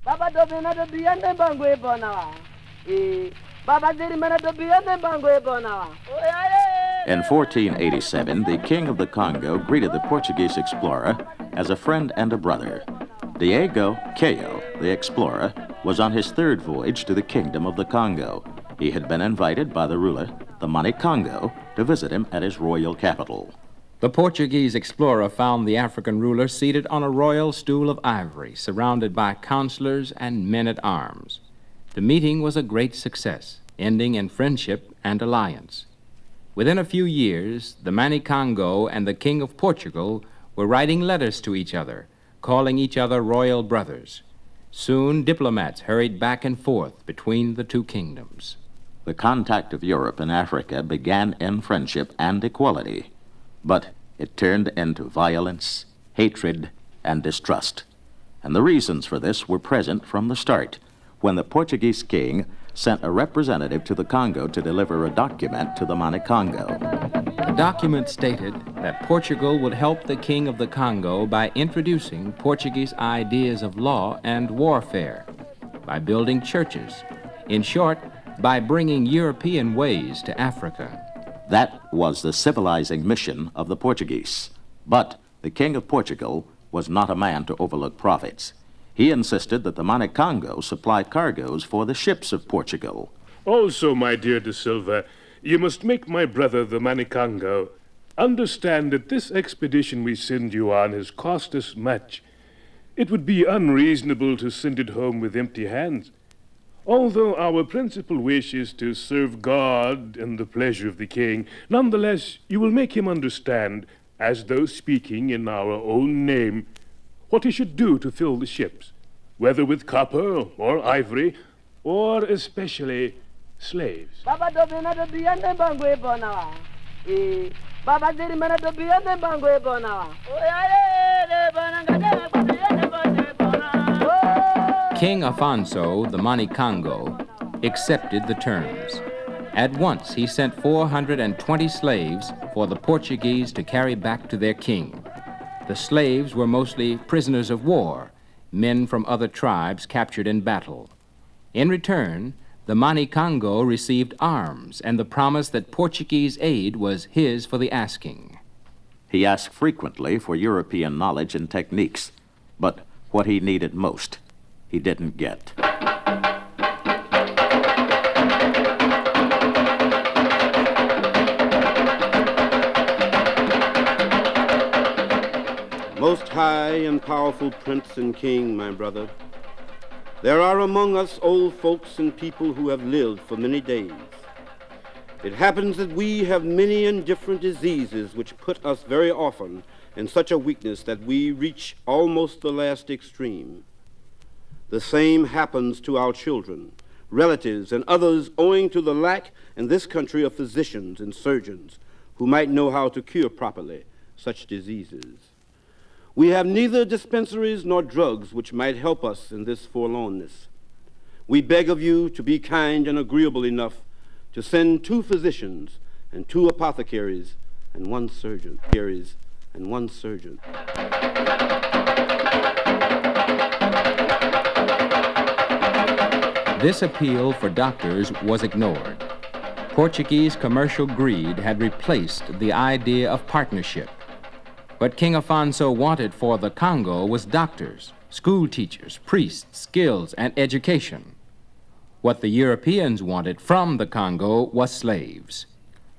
Baba dobina do biyande bangwe bonawa. Baba diri mana do biyande bangwe bonawa. In 1487, the king of the Congo greeted the Portuguese explorer as a friend and a brother. Diego Cayo, the explorer, was on his third voyage to the kingdom of the Congo. He had been invited by the ruler, the Mani Congo, to visit him at his royal capital. The Portuguese explorer found the African ruler seated on a royal stool of ivory, surrounded by counselors and men-at-arms. The meeting was a great success, ending in friendship and alliance. Within a few years, the Mani Congo and the King of Portugal were writing letters to each other, calling each other royal brothers. Soon, diplomats hurried back and forth between the two kingdoms. The contact of Europe and Africa began in friendship and equality, but it turned into violence, hatred, and distrust. And the reasons for this were present from the start, when the Portuguese king sent a representative to the Congo to deliver a document to the Mani Congo. The document stated that Portugal would help the king of the Congo by introducing Portuguese ideas of law and warfare, by building churches, in short, by bringing European ways to Africa. That was the civilizing mission of the Portuguese. But the King of Portugal was not a man to overlook profits. He insisted that the Mani Congo supply cargoes for the ships of Portugal. Also, my dear De Silva, you must make my brother, the Mani Congo, understand that this expedition we send you on has cost us much. It would be unreasonable to send it home with empty hands. Although our principal wish is to serve God and the pleasure of the king, nonetheless, you will make him understand, as though speaking in our own name, what he should do to fill the ships, whether with copper or ivory, or especially slaves. Baba dobina do biyande bangwe bonawa. Baba diri mana do biyande bangwe bonawa. King Afonso, the Mani Congo, accepted the terms. At once, he sent 420 slaves for the Portuguese to carry back to their king. The slaves were mostly prisoners of war, men from other tribes captured in battle. In return, the Mani Congo received arms and the promise that Portuguese aid was his for the asking. He asked frequently for European knowledge and techniques, but what he needed most, he didn't get. Most high and powerful Prince and King, my brother, there are among us old folks and people who have lived for many days. It happens that we have many and different diseases which put us very often in such a weakness that we reach almost the last extreme. The same happens to our children, relatives, and others owing to the lack in this country of physicians and surgeons who might know how to cure properly such diseases. We have neither dispensaries nor drugs which might help us in this forlornness. We beg of you to be kind and agreeable enough to send 2 physicians and 2 apothecaries and 1 surgeon. This appeal for doctors was ignored. Portuguese commercial greed had replaced the idea of partnership. What King Afonso wanted for the Congo was doctors, school teachers, priests, skills, and education. What the Europeans wanted from the Congo was slaves.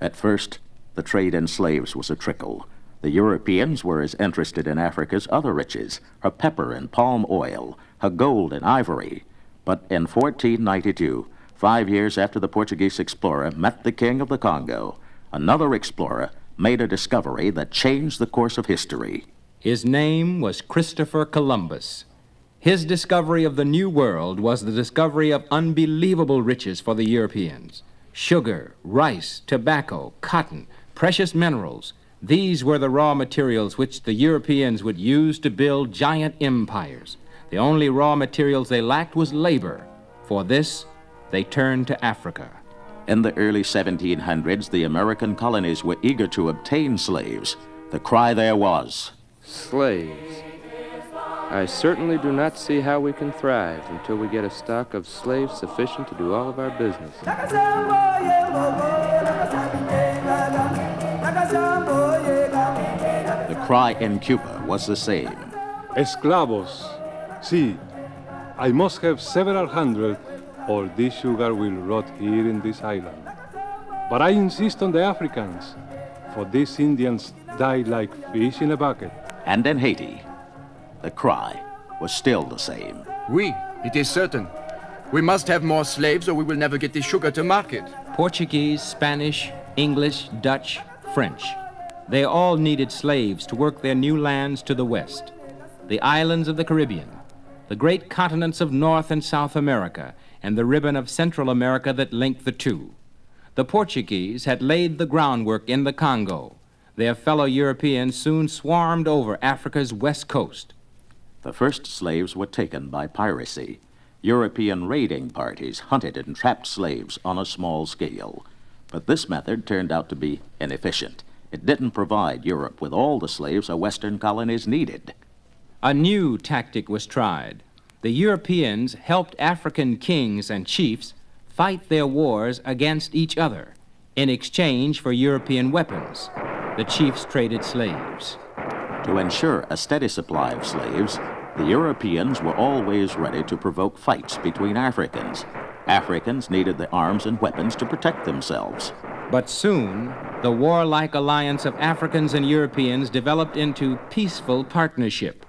At first, the trade in slaves was a trickle. The Europeans were as interested in Africa's other riches, her pepper and palm oil, her gold and ivory. But in 1492, 5 years after the Portuguese explorer met the king of the Congo, another explorer made a discovery that changed the course of history. His name was Christopher Columbus. His discovery of the New World was the discovery of unbelievable riches for the Europeans. Sugar, rice, tobacco, cotton, precious minerals. These were the raw materials which the Europeans would use to build giant empires. The only raw materials they lacked was labor. For this, they turned to Africa. In the early 1700s, the American colonies were eager to obtain slaves. The cry there was, slaves. I certainly do not see how we can thrive until we get a stock of slaves sufficient to do all of our business. The cry in Cuba was the same. Esclavos. See, I must have several hundred, or this sugar will rot here in this island. But I insist on the Africans, for these Indians die like fish in a bucket. And in Haiti, the cry was still the same. Oui, it is certain. We must have more slaves or we will never get the sugar to market. Portuguese, Spanish, English, Dutch, French. They all needed slaves to work their new lands to the west. The islands of the Caribbean, the great continents of North and South America, and the ribbon of Central America that linked the two. The Portuguese had laid the groundwork in the Congo. Their fellow Europeans soon swarmed over Africa's west coast. The first slaves were taken by piracy. European raiding parties hunted and trapped slaves on a small scale. But this method turned out to be inefficient. It didn't provide Europe with all the slaves her western colonies needed. A new tactic was tried. The Europeans helped African kings and chiefs fight their wars against each other. In exchange for European weapons, the chiefs traded slaves. To ensure a steady supply of slaves, the Europeans were always ready to provoke fights between Africans. Africans needed the arms and weapons to protect themselves. But soon, the warlike alliance of Africans and Europeans developed into peaceful partnership.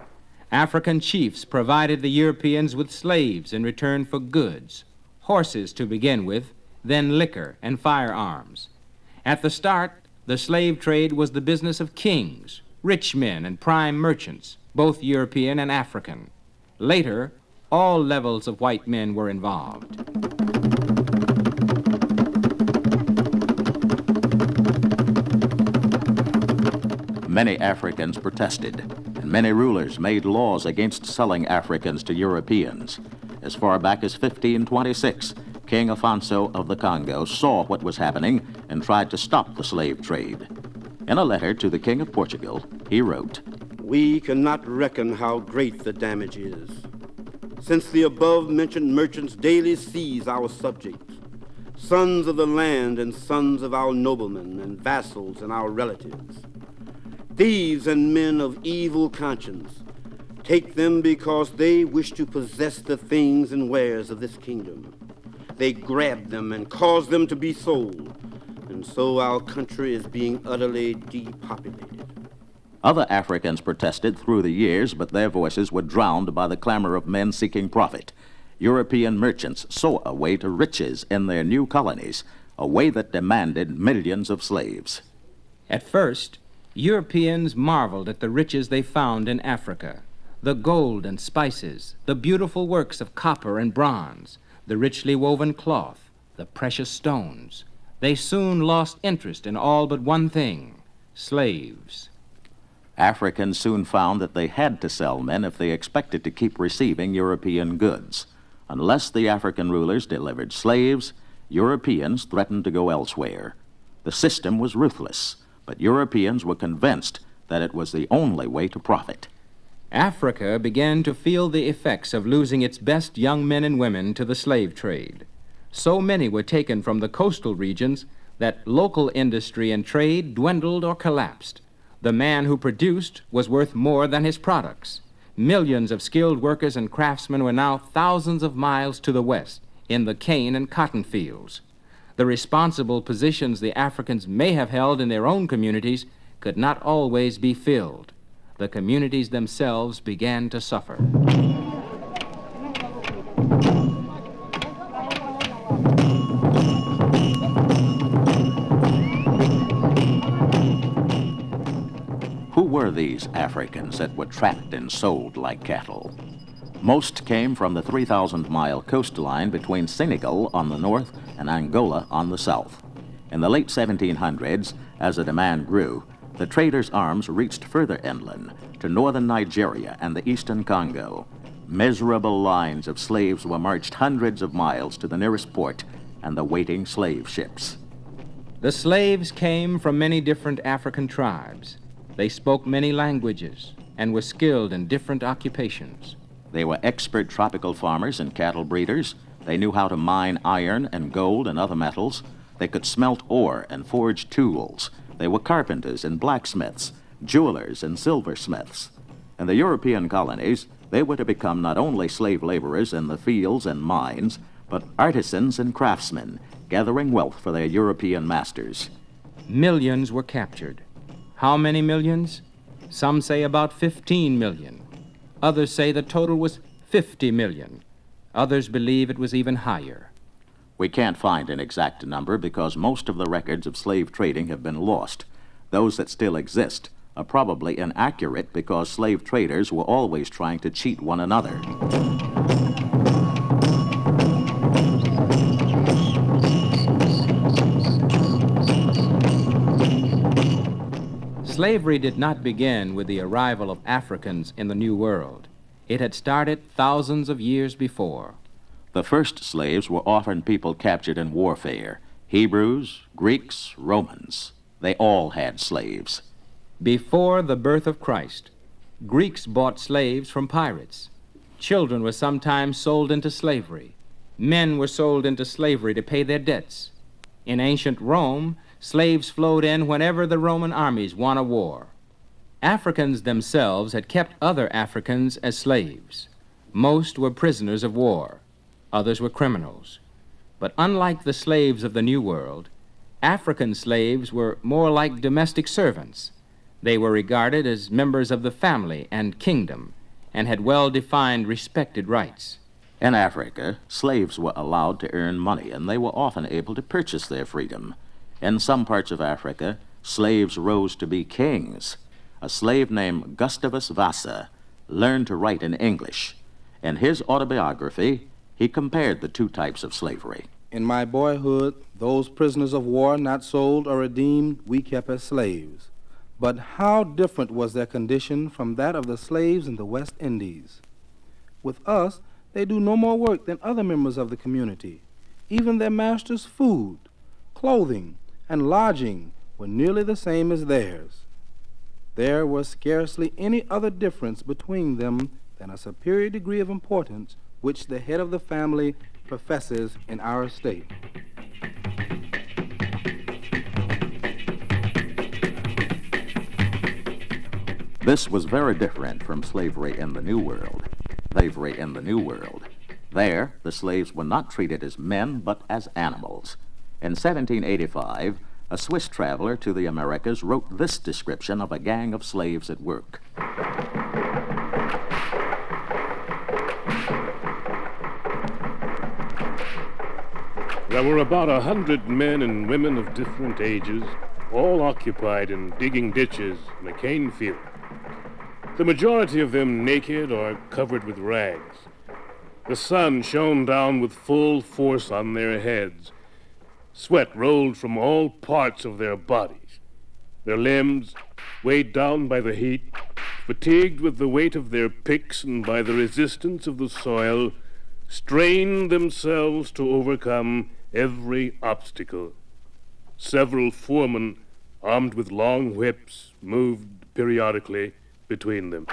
African chiefs provided the Europeans with slaves in return for goods, horses to begin with, then liquor and firearms. At the start, the slave trade was the business of kings, rich men, and prime merchants, both European and African. Later, all levels of white men were involved. Many Africans protested, and many rulers made laws against selling Africans to Europeans. As far back as 1526, King Afonso of the Congo saw what was happening and tried to stop the slave trade. In a letter to the King of Portugal, he wrote, "We cannot reckon how great the damage is, since the above-mentioned merchants daily seize our subjects, sons of the land and sons of our noblemen and vassals and our relatives. Thieves and men of evil conscience take them because they wish to possess the things and wares of this kingdom. They grab them and cause them to be sold, and so our country is being utterly depopulated." Other Africans protested through the years, but their voices were drowned by the clamor of men seeking profit. European merchants saw a way to riches in their new colonies, a way that demanded millions of slaves. At first, Europeans marveled at the riches they found in Africa, the gold and spices, the beautiful works of copper and bronze, the richly woven cloth, the precious stones. They soon lost interest in all but one thing: slaves. Africans soon found that they had to sell men if they expected to keep receiving European goods. Unless the African rulers delivered slaves, Europeans threatened to go elsewhere. The system was ruthless, but Europeans were convinced that it was the only way to profit. Africa began to feel the effects of losing its best young men and women to the slave trade. So many were taken from the coastal regions that local industry and trade dwindled or collapsed. The man who produced was worth more than his products. Millions of skilled workers and craftsmen were now thousands of miles to the west, in the cane and cotton fields. The responsible positions the Africans may have held in their own communities could not always be filled. The communities themselves began to suffer. Who were these Africans that were trapped and sold like cattle? Most came from the 3,000-mile coastline between Senegal on the north and Angola on the south. In the late 1700s, as the demand grew, the traders' arms reached further inland to northern Nigeria and the eastern Congo. Miserable lines of slaves were marched hundreds of miles to the nearest port and the waiting slave ships. The slaves came from many different African tribes. They spoke many languages. and were skilled in different occupations. They were expert tropical farmers and cattle breeders. They knew how to mine iron and gold and other metals. They could smelt ore and forge tools. They were carpenters and blacksmiths, jewelers and silversmiths. In the European colonies, they were to become not only slave laborers in the fields and mines, but artisans and craftsmen, gathering wealth for their European masters. Millions were captured. How many millions? Some say about 15 million. Others say the total was 50 million. Others believe it was even higher. We can't find an exact number because most of the records of slave trading have been lost. Those that still exist are probably inaccurate because slave traders were always trying to cheat one another. Slavery did not begin with the arrival of Africans in the New World. It had started thousands of years before. The first slaves were often people captured in warfare. Hebrews, Greeks, Romans. They all had slaves. Before the birth of Christ, Greeks bought slaves from pirates. Children were sometimes sold into slavery. Men were sold into slavery to pay their debts. In ancient Rome, slaves flowed in whenever the Roman armies won a war. Africans themselves had kept other Africans as slaves. Most were prisoners of war. Others were criminals. But unlike the slaves of the New World, African slaves were more like domestic servants. They were regarded as members of the family and kingdom and had well-defined, respected rights. In Africa, slaves were allowed to earn money, and they were often able to purchase their freedom. In some parts of Africa, slaves rose to be kings. A slave named Gustavus Vassa learned to write in English. In his autobiography, he compared the two types of slavery. In my boyhood, those prisoners of war not sold or redeemed we kept as slaves. But how different was their condition from that of the slaves in the West Indies. With us, they do no more work than other members of the community. Even their master's food, clothing, and lodging were nearly the same as theirs. There was scarcely any other difference between them than a superior degree of importance which the head of the family professes in our state. This was very different from slavery in the New World. Slavery in the New World. There, the slaves were not treated as men, but as animals. In 1785, a Swiss traveler to the Americas wrote this description of a gang of slaves at work. There were about 100 men and women of different ages, all occupied in digging ditches in a cane field. The majority of them naked or covered with rags. The sun shone down with full force on their heads. Sweat rolled from all parts of their bodies. Their limbs, weighed down by the heat, fatigued with the weight of their picks and by the resistance of the soil, strained themselves to overcome every obstacle. Several foremen, armed with long whips, moved periodically between them.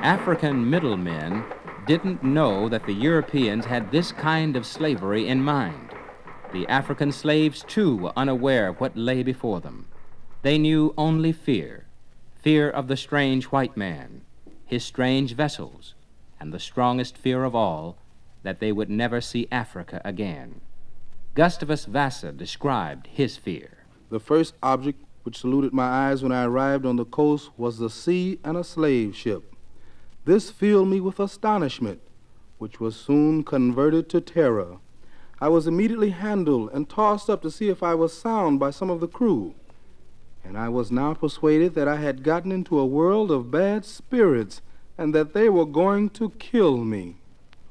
African middlemen didn't know that the Europeans had this kind of slavery in mind. The African slaves, too, were unaware of what lay before them. They knew only fear, fear of the strange white man, his strange vessels, and the strongest fear of all, that they would never see Africa again. Gustavus Vassa described his fear. The first object which saluted my eyes when I arrived on the coast was the sea and a slave ship. This filled me with astonishment, which was soon converted to terror. I was immediately handled and tossed up to see if I was sound by some of the crew, and I was now persuaded that I had gotten into a world of bad spirits and that they were going to kill me.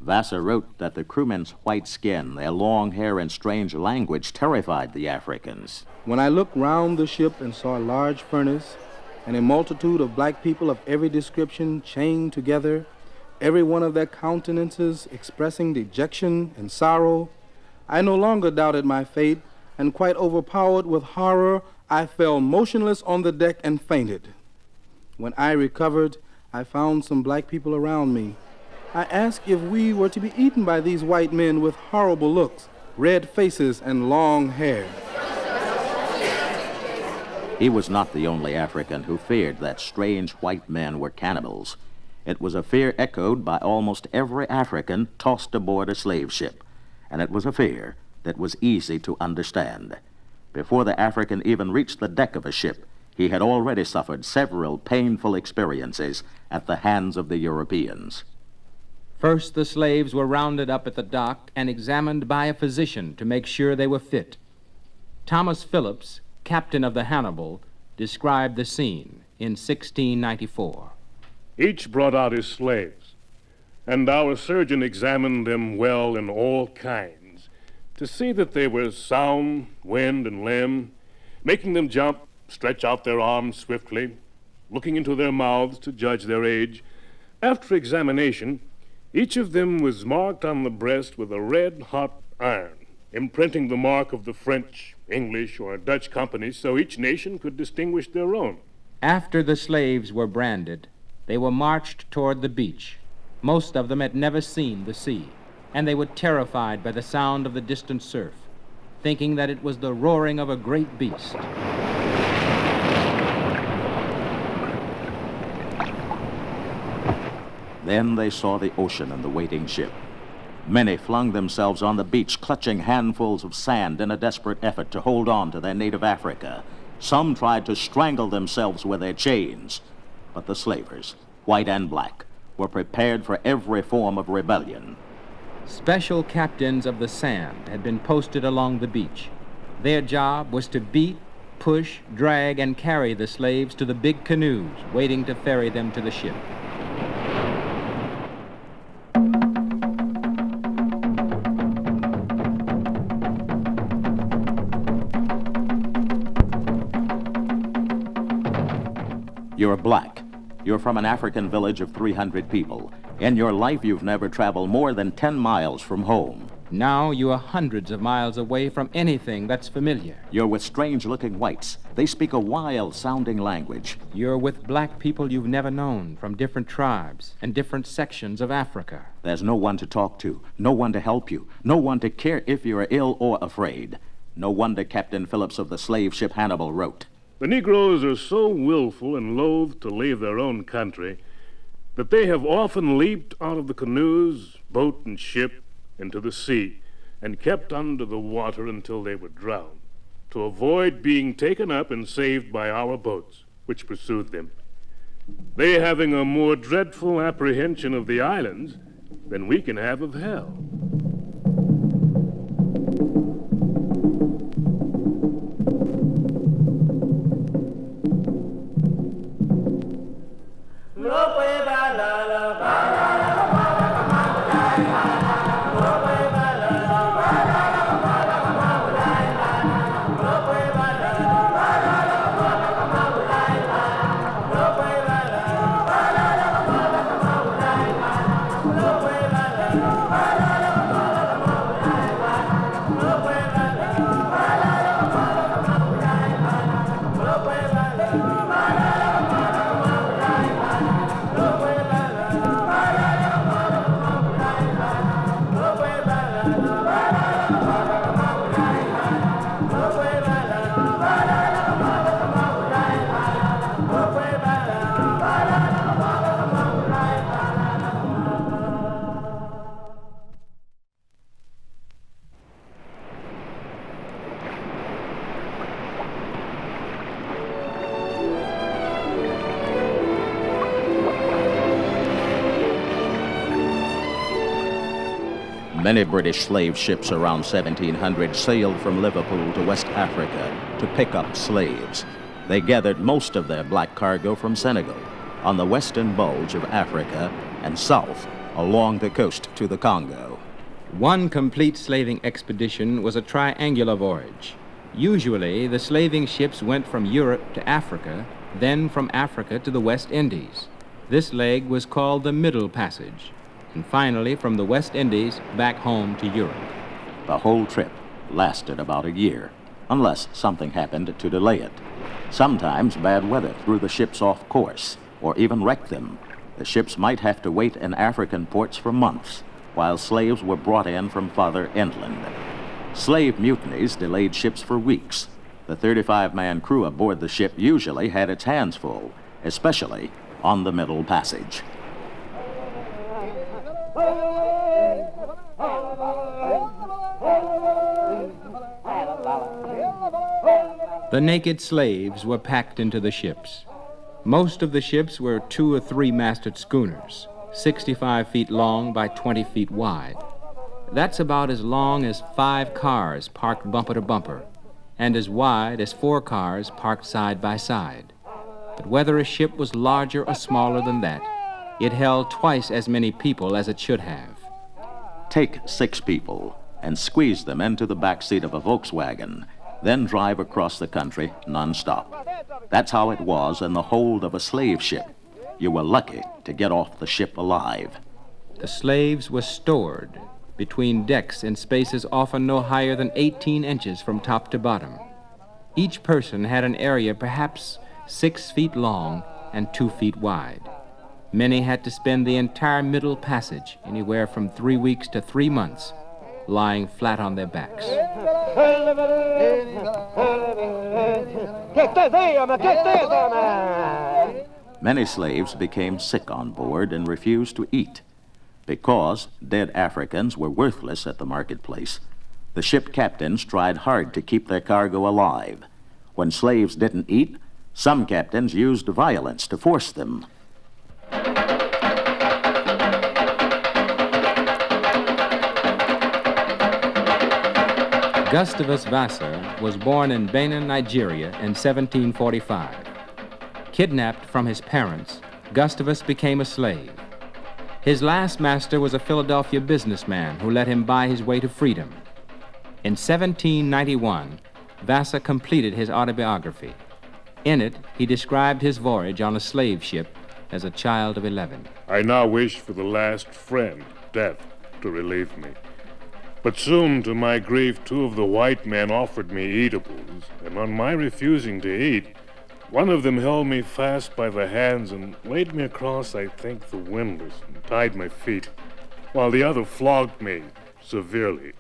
Vassa wrote that the crewmen's white skin, their long hair, and strange language terrified the Africans. When I looked round the ship and saw a large furnace and a multitude of black people of every description chained together, every one of their countenances expressing dejection and sorrow, I no longer doubted my fate, and quite overpowered with horror, I fell motionless on the deck and fainted. When I recovered, I found some black people around me. I asked if we were to be eaten by these white men with horrible looks, red faces, and long hair. He was not the only African who feared that strange white men were cannibals. It was a fear echoed by almost every African tossed aboard a slave ship, and it was a fear that was easy to understand. Before the African even reached the deck of a ship, he had already suffered several painful experiences at the hands of the Europeans. First, the slaves were rounded up at the dock and examined by a physician to make sure they were fit. Thomas Phillips, captain of the Hannibal, described the scene in 1694. Each brought out his slaves, and our surgeon examined them well in all kinds, to see that they were sound, wind and limb, making them jump, stretch out their arms swiftly, looking into their mouths to judge their age. After examination, each of them was marked on the breast with a red-hot iron, imprinting the mark of the French, English, or Dutch companies so each nation could distinguish their own. After the slaves were branded, they were marched toward the beach. Most of them had never seen the sea, and they were terrified by the sound of the distant surf, thinking that it was the roaring of a great beast. Then they saw the ocean and the waiting ship. Many flung themselves on the beach, clutching handfuls of sand in a desperate effort to hold on to their native Africa. Some tried to strangle themselves with their chains. But the slavers, white and black, were prepared for every form of rebellion. Special captains of the sand had been posted along the beach. Their job was to beat, push, drag, and carry the slaves to the big canoes waiting to ferry them to the ship. You're black. You're from an African village of 300 people. In your life, you've never traveled more than 10 miles from home. Now you are hundreds of miles away from anything that's familiar. You're with strange-looking whites. They speak a wild-sounding language. You're with black people you've never known from different tribes and different sections of Africa. There's no one to talk to, no one to help you, no one to care if you're ill or afraid. No wonder Captain Phillips of the slave ship Hannibal wrote, The Negroes are so willful and loath to leave their own country that they have often leaped out of the canoes, boat, and ship into the sea and kept under the water until they were drowned, to avoid being taken up and saved by our boats, which pursued them. They having a more dreadful apprehension of the islands than we can have of hell. Many British slave ships around 1700 sailed from Liverpool to West Africa to pick up slaves. They gathered most of their black cargo from Senegal, on the western bulge of Africa, and south along the coast to the Congo. One complete slaving expedition was a triangular voyage. Usually, the slaving ships went from Europe to Africa, then from Africa to the West Indies. This leg was called the Middle Passage, and finally from the West Indies back home to Europe. The whole trip lasted about a year, unless something happened to delay it. Sometimes bad weather threw the ships off course, or even wrecked them. The ships might have to wait in African ports for months, while slaves were brought in from farther inland. Slave mutinies delayed ships for weeks. The 35-man crew aboard the ship usually had its hands full, especially on the Middle Passage. The naked slaves were packed into the ships. Most of the ships were 2 or 3 masted schooners, 65 feet long by 20 feet wide. That's about as long as 5 cars parked bumper to bumper, and as wide as 4 cars parked side by side. But whether a ship was larger or smaller than that, it held twice as many people as it should have. Take 6 people and squeeze them into the back seat of a Volkswagen, then drive across the country non-stop. That's how it was in the hold of a slave ship. You were lucky to get off the ship alive. The slaves were stored between decks in spaces often no higher than 18 inches from top to bottom. Each person had an area perhaps 6 feet long and 2 feet wide. Many had to spend the entire Middle Passage, anywhere from 3 weeks to 3 months, lying flat on their backs. Many slaves became sick on board and refused to eat. Because dead Africans were worthless at the marketplace, the ship captains tried hard to keep their cargo alive. When slaves didn't eat, some captains used violence to force them. Gustavus Vasa was born in Benin, Nigeria in 1745. Kidnapped from his parents, Gustavus became a slave. His last master was a Philadelphia businessman who let him buy his way to freedom. In 1791, Vasa completed his autobiography. In it, he described his voyage on a slave ship as a child of 11. I now wish for the last friend, death, to relieve me. But soon, to my grief, 2 of the white men offered me eatables, and on my refusing to eat, one of them held me fast by the hands and laid me across, I think, the windlass and tied my feet, while the other flogged me severely.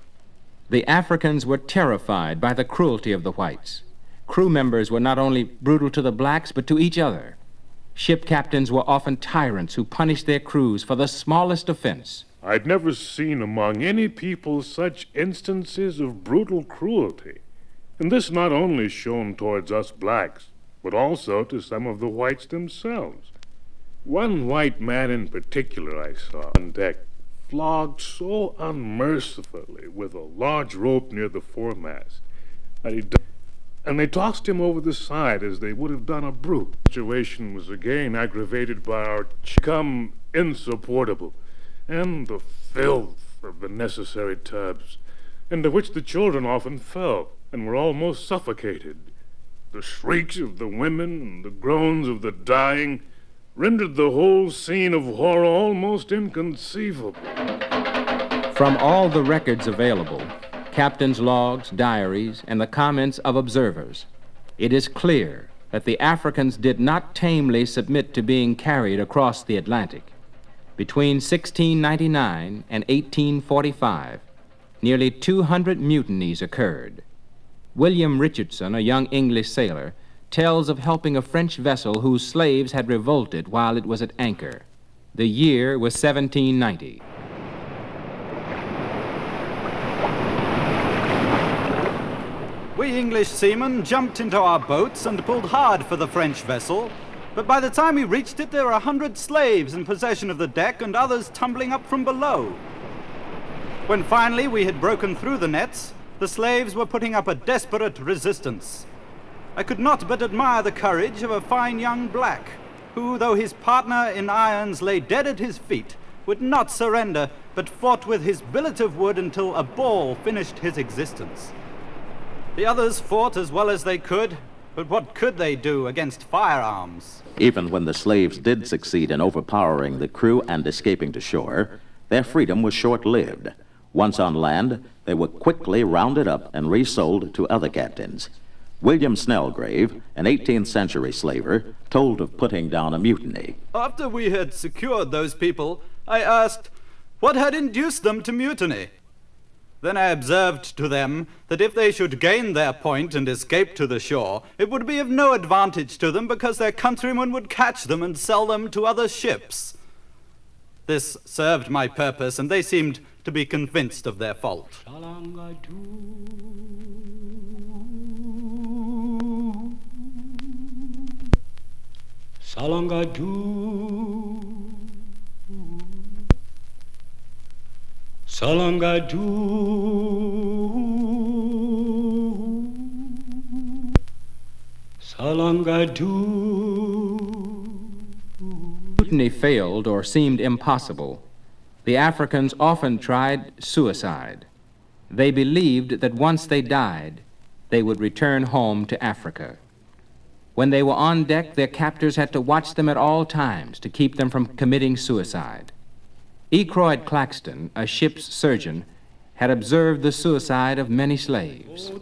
The Africans were terrified by the cruelty of the whites. Crew members were not only brutal to the blacks, but to each other. Ship captains were often tyrants who punished their crews for the smallest offense. I'd never seen among any people such instances of brutal cruelty, and this not only shown towards us blacks, but also to some of the whites themselves. One white man in particular I saw on deck, flogged so unmercifully with a large rope near the foremast that he died, and they tossed him over the side as they would have done a brute. The situation was again aggravated by our become insupportable, and the filth of the necessary tubs, into which the children often fell and were almost suffocated. The shrieks of the women and the groans of the dying rendered the whole scene of horror almost inconceivable. From all the records available, captains' logs, diaries, and the comments of observers, it is clear that the Africans did not tamely submit to being carried across the Atlantic. Between 1699 and 1845, nearly 200 mutinies occurred. William Richardson, a young English sailor, tells of helping a French vessel whose slaves had revolted while it was at anchor. The year was 1790. We English seamen jumped into our boats and pulled hard for the French vessel, but by the time we reached it, there were 100 slaves in possession of the deck and others tumbling up from below. When finally we had broken through the nets, the slaves were putting up a desperate resistance. I could not but admire the courage of a fine young black, who, though his partner in irons lay dead at his feet, would not surrender, but fought with his billet of wood until a ball finished his existence. The others fought as well as they could, but what could they do against firearms? Even when the slaves did succeed in overpowering the crew and escaping to shore, their freedom was short-lived. Once on land, they were quickly rounded up and resold to other captains. William Snellgrave, an 18th century slaver, told of putting down a mutiny. After we had secured those people, I asked what had induced them to mutiny. Then I observed to them that if they should gain their point and escape to the shore, it would be of no advantage to them because their countrymen would catch them and sell them to other ships. This served my purpose, and they seemed to be convinced of their fault. Mutiny failed or seemed impossible. The Africans often tried suicide. They believed that once they died, they would return home to Africa. When they were on deck, their captors had to watch them at all times to keep them from committing suicide. Ecroyd Claxton, a ship's surgeon, had observed the suicide of many slaves.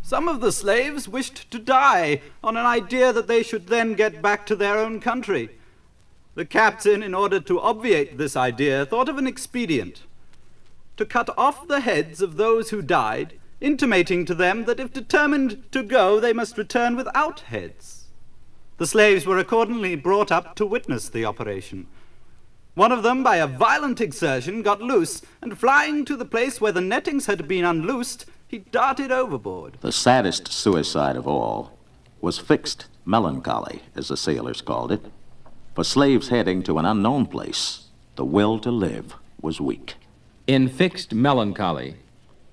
Some of the slaves wished to die on an idea that they should then get back to their own country. The captain, in order to obviate this idea, thought of an expedient: to cut off the heads of those who died, intimating to them that if determined to go, they must return without heads. The slaves were accordingly brought up to witness the operation. One of them, by a violent exertion, got loose, and flying to the place where the nettings had been unloosed, he darted overboard. The saddest suicide of all was fixed melancholy, as the sailors called it. For slaves heading to an unknown place, the will to live was weak. In fixed melancholy,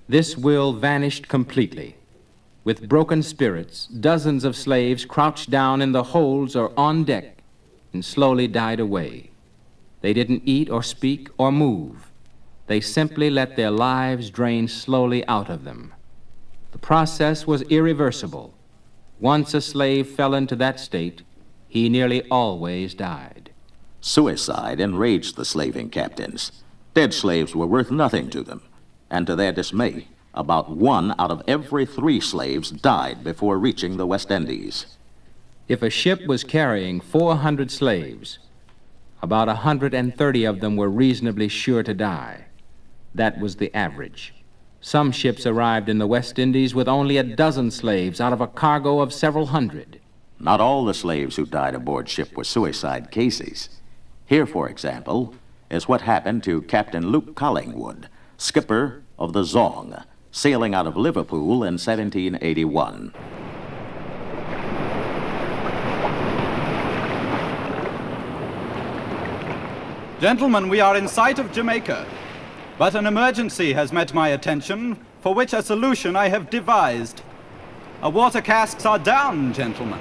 this will vanished completely. With broken spirits, dozens of slaves crouched down in the holds or on deck and slowly died away. They didn't eat or speak or move. They simply let their lives drain slowly out of them. The process was irreversible. Once a slave fell into that state, he nearly always died. Suicide enraged the slaving captains. Dead slaves were worth nothing to them, and to their dismay, about 1 out of every 3 slaves died before reaching the West Indies. If a ship was carrying 400 slaves, about 130 of them were reasonably sure to die. That was the average. Some ships arrived in the West Indies with only a dozen slaves out of a cargo of several hundred. Not all the slaves who died aboard ship were suicide cases. Here, for example, is what happened to Captain Luke Collingwood, skipper of the Zong, sailing out of Liverpool in 1781. Gentlemen, we are in sight of Jamaica, but an emergency has met my attention, for which a solution I have devised. Our water casks are down, gentlemen.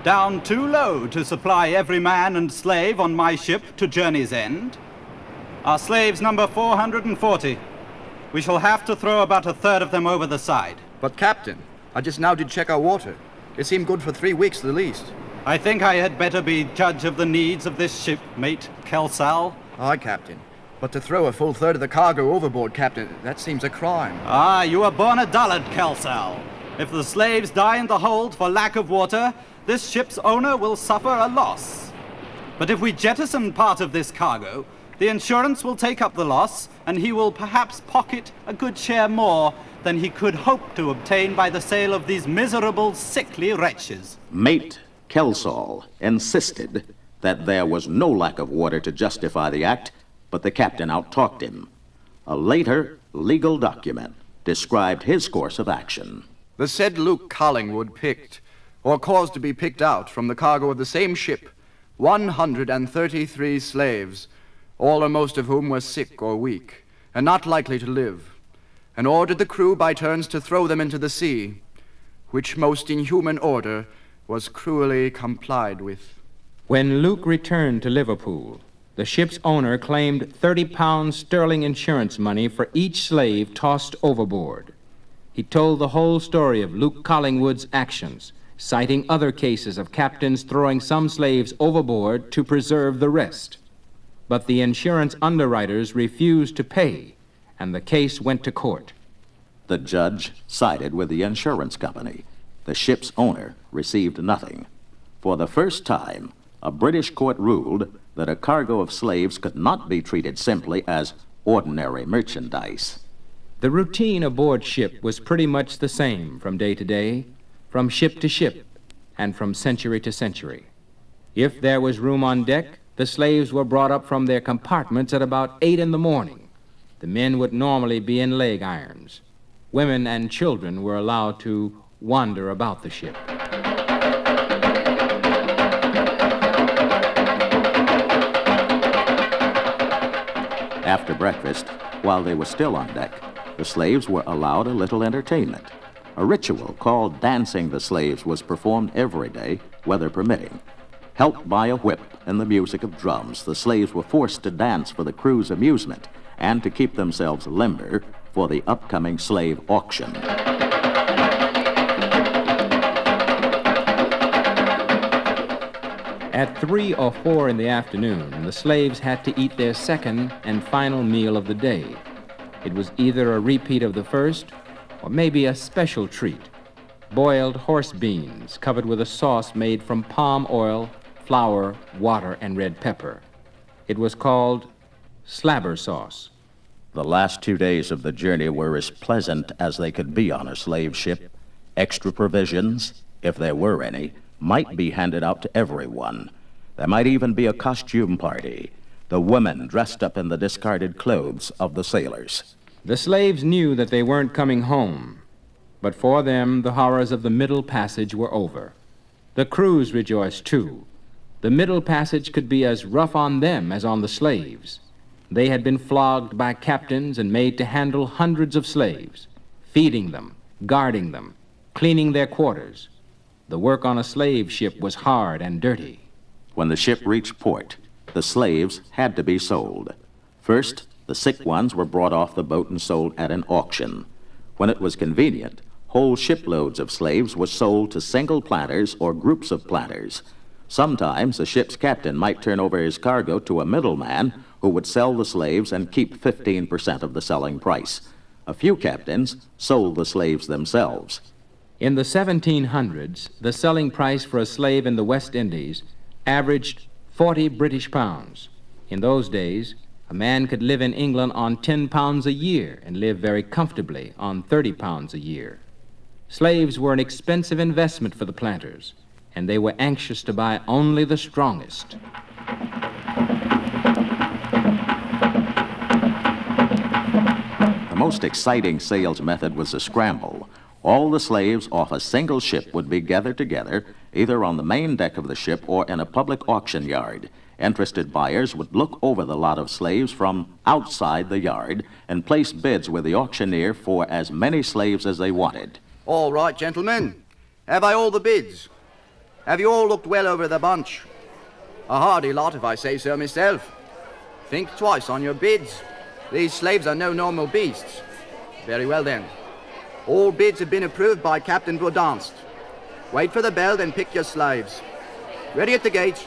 Down too low to supply every man and slave on my ship to journey's end. Our slaves number 440. We shall have to throw about a third of them over the side. But, Captain, I just now did check our water. It seemed good for 3 weeks at the least. I think I had better be judge of the needs of this ship, mate Kelsall. Aye, Captain. But to throw a full third of the cargo overboard, Captain, that seems a crime. Ah, you were born a dullard, Kelsall. If the slaves die in the hold for lack of water, this ship's owner will suffer a loss. But if we jettison part of this cargo, the insurance will take up the loss, and he will perhaps pocket a good share more than he could hope to obtain by the sale of these miserable, sickly wretches. Mate Kelsall insisted that there was no lack of water to justify the act, but the captain outtalked him. A later legal document described his course of action. The said Luke Collingwood picked, or caused to be picked out from the cargo of the same ship, 133 slaves, all or most of whom were sick or weak, and not likely to live, and ordered the crew by turns to throw them into the sea, which most inhuman order was cruelly complied with. When Luke returned to Liverpool, The ship's owner claimed 30 pounds sterling insurance money for each slave tossed overboard. He told the whole story of Luke Collingwood's actions, citing other cases of captains throwing some slaves overboard to preserve the rest. But the insurance underwriters refused to pay, and the case went to court. The judge sided with the insurance company. The ship's owner received nothing. For the first time, a British court ruled that a cargo of slaves could not be treated simply as ordinary merchandise. The routine aboard ship was pretty much the same from day to day, from ship to ship, and from century to century. If there was room on deck, the slaves were brought up from their compartments at about 8 in the morning. The men would normally be in leg irons. Women and children were allowed to wander about the ship. After breakfast, while they were still on deck, the slaves were allowed a little entertainment. A ritual called dancing the slaves was performed every day, weather permitting. Helped by a whip and the music of drums, the slaves were forced to dance for the crew's amusement and to keep themselves limber for the upcoming slave auction. At 3 or 4 in the afternoon, the slaves had to eat their second and final meal of the day. It was either a repeat of the first or maybe a special treat: boiled horse beans covered with a sauce made from palm oil, flour, water, and red pepper. It was called slabber sauce. The last 2 days of the journey were as pleasant as they could be on a slave ship. Extra provisions, if there were any, might be handed out to everyone. There might even be a costume party, the women dressed up in the discarded clothes of the sailors. The slaves knew that they weren't coming home, but for them the horrors of the Middle Passage were over. The crews rejoiced too. The Middle Passage could be as rough on them as on the slaves. They had been flogged by captains and made to handle hundreds of slaves, feeding them, guarding them, cleaning their quarters. The work on a slave ship was hard and dirty. When the ship reached port, the slaves had to be sold. First, the sick ones were brought off the boat and sold at an auction. When it was convenient, whole shiploads of slaves were sold to single planters or groups of planters. Sometimes the ship's captain might turn over his cargo to a middleman who would sell the slaves and keep 15% of the selling price. A few captains sold the slaves themselves. In the 1700s, the selling price for a slave in the West Indies averaged 40 British pounds. In those days, a man could live in England on 10 pounds a year and live very comfortably on 30 pounds a year. Slaves were an expensive investment for the planters, and they were anxious to buy only the strongest. The most exciting sales method was a scramble. All the slaves off a single ship would be gathered together, either on the main deck of the ship or in a public auction yard. Interested buyers would look over the lot of slaves from outside the yard and place bids with the auctioneer for as many slaves as they wanted. All right, gentlemen. Have I all the bids? Have you all looked well over the bunch? A hardy lot, if I say so myself. Think twice on your bids. These slaves are no normal beasts. Very well, then. All bids have been approved by Captain Brodanst. Wait for the bell, then pick your slaves. Ready at the gate.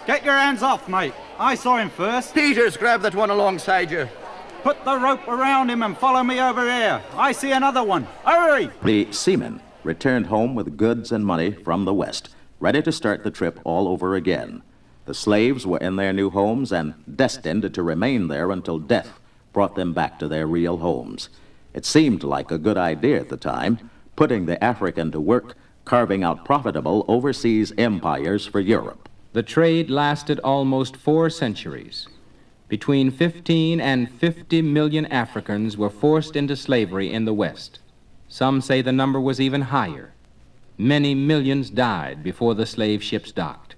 Get your hands off, mate. I saw him first. Peters, grab that one alongside you. Put the rope around him and follow me over here. I see another one. Hurry! The seamen returned home with goods and money from the West, ready to start the trip all over again. The slaves were in their new homes and destined to remain there until death brought them back to their real homes. It seemed like a good idea at the time, putting the African to work, carving out profitable overseas empires for Europe. The trade lasted almost 4 centuries. Between 15 and 50 million Africans were forced into slavery in the West. Some say the number was even higher. Many millions died before the slave ships docked.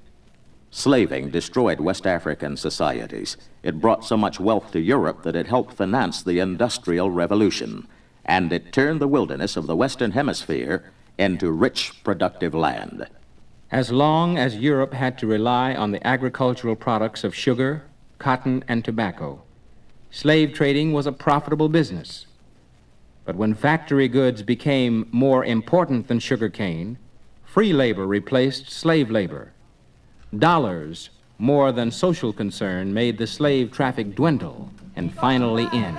Slaving destroyed West African societies. It brought so much wealth to Europe that it helped finance the Industrial Revolution, and it turned the wilderness of the Western Hemisphere into rich, productive land. As long as Europe had to rely on the agricultural products of sugar, cotton, and tobacco. Slave trading was a profitable business. But when factory goods became more important than sugarcane, free labor replaced slave labor. Dollars, more than social concern, made the slave traffic dwindle and finally end.